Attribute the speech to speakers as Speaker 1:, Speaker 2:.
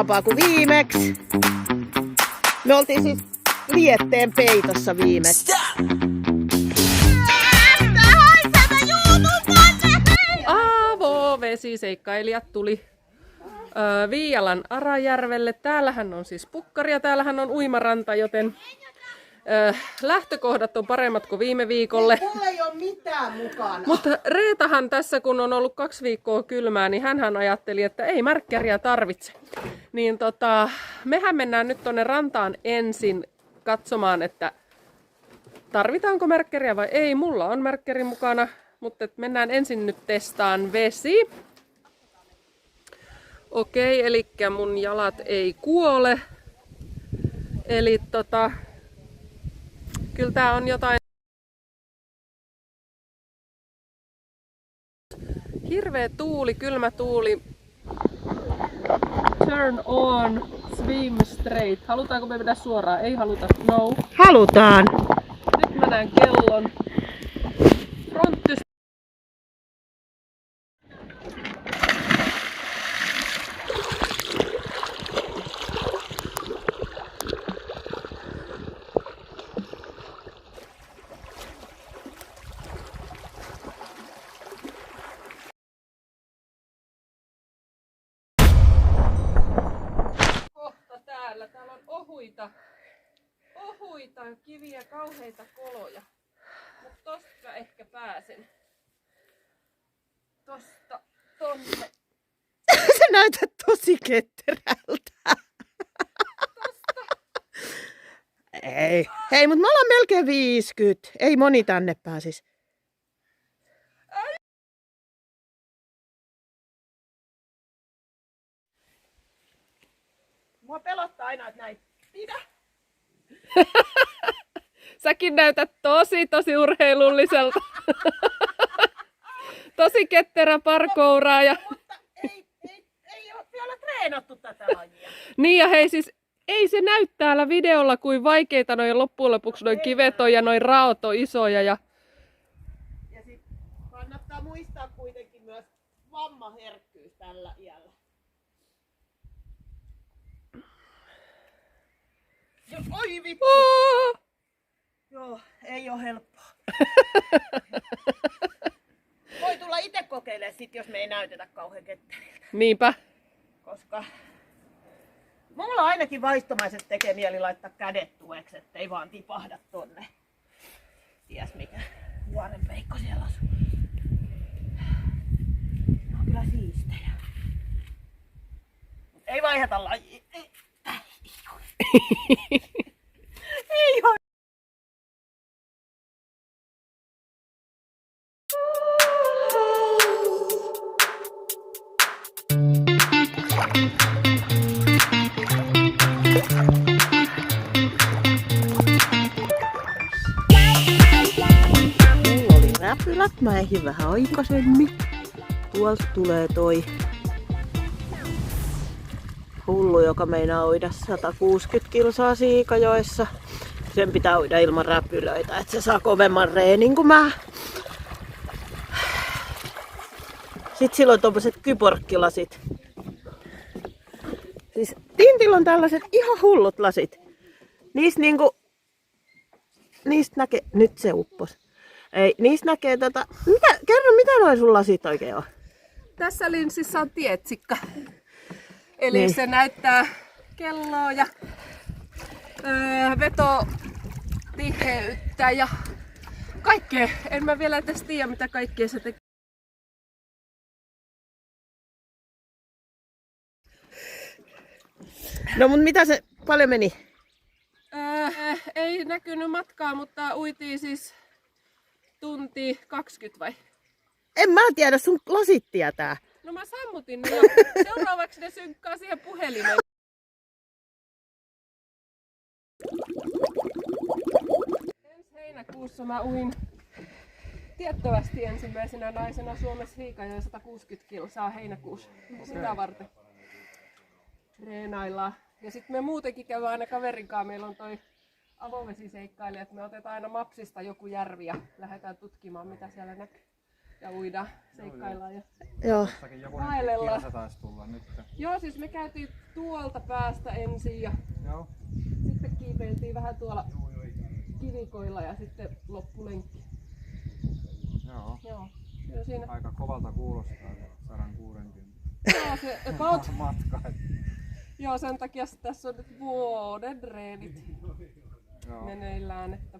Speaker 1: mukavampaa kuin viimeksi. Me oltiin siis Lietteen peitossa viimeksi.
Speaker 2: Avovesiseikkailijat tuli Viialan Arajärvelle. Täällähän on siis pukkari ja täällähän on uimaranta, joten lähtökohdat on paremmat kuin viime viikolle.
Speaker 1: Mulla ei ole mitään mukana.
Speaker 2: Mutta Reetahan tässä, kun on ollut 2 viikkoa kylmää, niin hänhän ajatteli, että ei märkkäriä tarvitse. Niin mehän mennään nyt tonne rantaan ensin katsomaan, että tarvitaanko märkkäriä vai ei. Mulla on märkkäri mukana, mutta mennään ensin nyt testaan vesi. Okei, eli mun jalat ei kuole. Eli kyllä tää on jotain. Hirveä tuuli, kylmä tuuli. Turn on, swim straight. Halutaanko me mennä suoraan? Ei haluta. No.
Speaker 1: Halutaan.
Speaker 2: Nyt mä näen kellon. Frontti. Täällä on ohuita kiviä, kauheita koloja. Mutta tosta ehkä pääsen. Tosta tonne.
Speaker 1: Sä näytät tosi ketterältä.
Speaker 2: Tosta.
Speaker 1: Ei. Hei, mutta me ollaan melkein 50. Ei moni tänne pääsis. Mua pelottaa aina, että näin. Pidä.
Speaker 2: Säkin näytät tosi urheilulliselta. Tosi ketterä parkouraaja.
Speaker 1: Mutta ei ole vielä treenattu tätä lajia.
Speaker 2: Niin ja hei siis, ei se näy täällä videolla kuin vaikeita noin loppujen lopuksi noin kivet on ja noin raot on isoja. Ja
Speaker 1: sit kannattaa muistaa kuitenkin myös vammaherkkyys tällä iällä. Oi vittu! Joo, ei oo helppoa. Voi tulla itse kokeilemaan sit, jos me ei näytetä kauhean ketteriltä.
Speaker 2: niinpä.
Speaker 1: Koska mulla ainakin vaistomaiset tekee mieli laittaa kädet tueksi, ettei vaan tipahda tonne. Ties mikä vuorenpeikko siellä asuu. Ne on kyllä siistejä. Mut ei vaiheta lajia. Ei oo. Mulla oli räpylät, mä ehdin vähän aikaisemmin. Tuolta tulee toi hullu, joka meinaa uida 160 kilsaa Siikajoessa. Sen pitää uida ilman räpylöitä, että se saa kovemman reenin kuin mä. Sitten sillä on tommoset kyborkkilasit. Siis Tintillä on tällaiset ihan hullut lasit. Niistä näkee... Nyt se uppos. Ei, niistä näkee Kerro, mitä noin sun lasit oikein on?
Speaker 2: Tässä linssissä on tietsikka. Eli
Speaker 1: Niin.
Speaker 2: se näyttää kelloa ja vetotiheyttä ja kaikkea. En mä vielä edes tiedä, mitä kaikkea se tekee.
Speaker 1: No mut mitä se paljon meni?
Speaker 2: Ei näkynyt matkaa, mutta uitiin siis tunti 20 vai?
Speaker 1: En mä tiedä, sun lasit tietää.
Speaker 2: No mä sammutin ne jo. Seuraavaksi ne synkkaa siihen puhelimeen. Ensi heinäkuussa mä uin tiettävästi ensimmäisenä naisena Suomessa Siikajoen 160 kilsaa heinäkuussa. Sitä varten treenaillaan. Ja sitten me muutenkin käydään aina kaverinkaan. Meillä on toi avovesiseikkailijat. Me otetaan aina Mapsista joku järvi ja lähdetään tutkimaan, mitä siellä näkyy. ja uida, seikkaillaan ja
Speaker 1: Joo.
Speaker 3: Jokunen
Speaker 2: vaellellaan.
Speaker 3: kilsa taisi tulla nyt.
Speaker 2: Joo, siis me käytiin tuolta päästä ensin ja
Speaker 3: Joo.
Speaker 2: sitten kiipeiltiin vähän tuolla kivikoilla ja sitten loppulenkki.
Speaker 3: Joo.
Speaker 2: Joo, kyllä siinä.
Speaker 3: Aika kovalta kuulostaa se 160
Speaker 2: Joo, se about.
Speaker 3: matka.
Speaker 2: Joo, sen takia tässä on nyt vuoden treenit
Speaker 3: Joo.
Speaker 2: meneillään, että